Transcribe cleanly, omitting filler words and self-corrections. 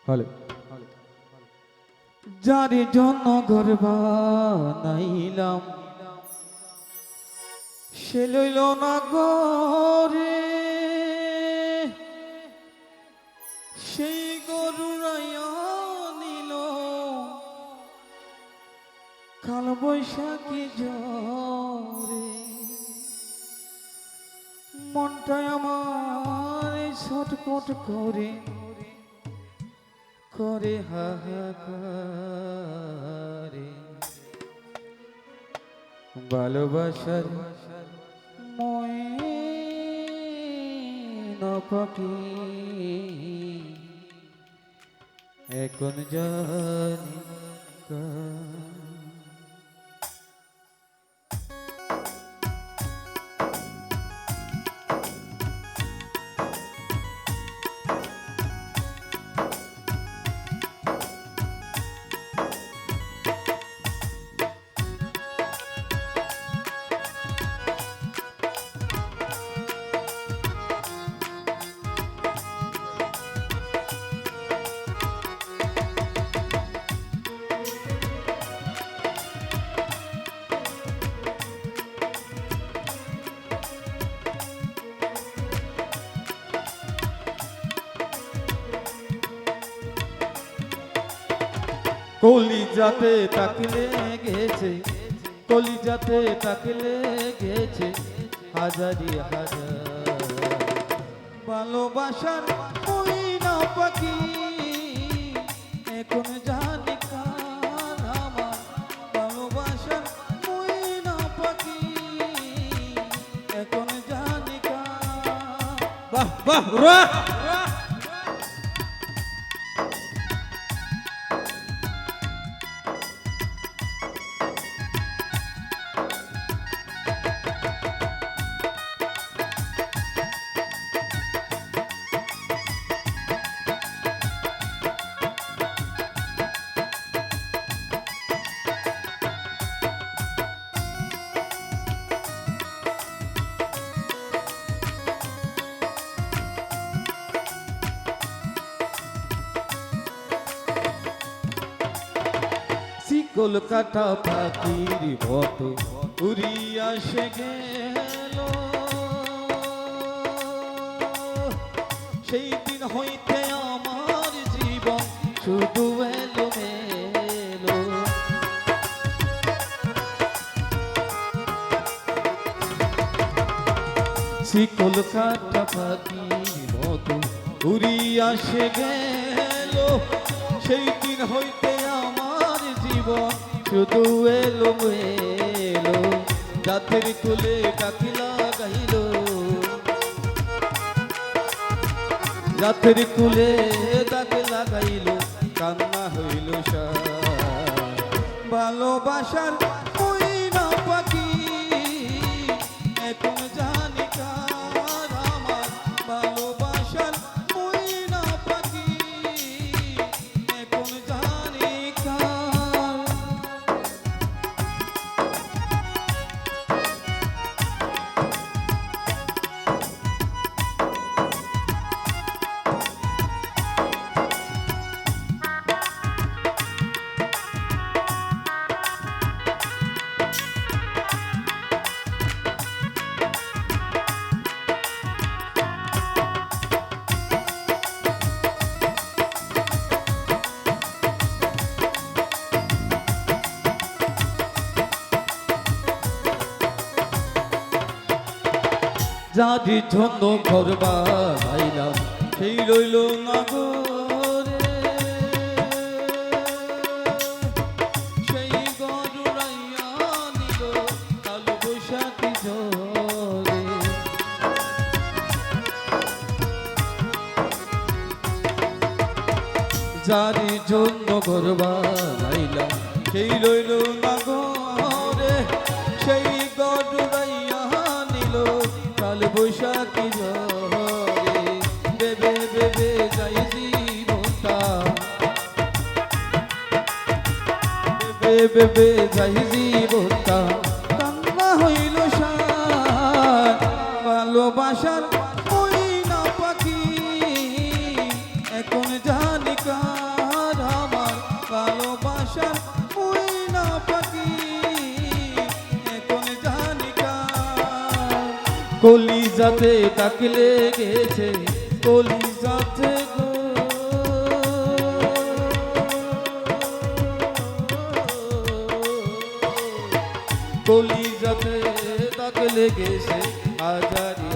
হলে যার জন্য ঘর বানাইলাম সে লইল না গরে, সেই গরুরাইয়া নিল কাল বৈশাখী ঝরে। মনটাই আমার ছটফট করে করে হাহাকারে, ভালোবাসার ময়না পাখি এখন জানি কলিজাতে তাকলে গেছে, কলিজাতে তাকলে গেছে হাজারি হাজার ভালোবাসার ময়না পাখি এখন জানি কার আমার, ভালোবাসার ময়না পাখি এখন জানি কার। বাহ বাহ রাহ। কলকাতা পাখির মতো উড়িয়া সে গেল, সেই দিন হইতে আমার জীবন শুধু এলো মেলো। সেই কলকাতা পাখির মতো উড়িয়া সে গেল, সেই দিন হইতে আমার জীবন শুধু এলো এলো। জাতের কুলে ডাকি লাগাইল, জাতের কুলে ডাকি লাগাইল, কান্না হইল ভালোবাসার ময়না পাখি এখন জানি কার আমার, ভালোবাসার ময়না পাখি এখন জানি কার। যার জন্য ঘর বানাইলাম সেই রইল না গরে, সেই গরুরাইয়া নিল কাল বৈশাখী ঝরে। যার জন্য ঘর বানাইলাম সেই রইল না গরে, সেই গরুরাইয়া নিল কাল বৈশাখী ঝরে। বেবে বেবে যাই জীবনটা, বেবে বেবে যাই জীবনটা, কান্না হইল সার ভালোবাসা ভালোবাসার ময়না পাখি এখন জানি কার আমার ভালোবাসার ময়না পাখি এখন জানি কার কলিজাতে দাগ লেগেছে কলিজাতে গো কলিজাতে দাগ লেগেছে হাজারি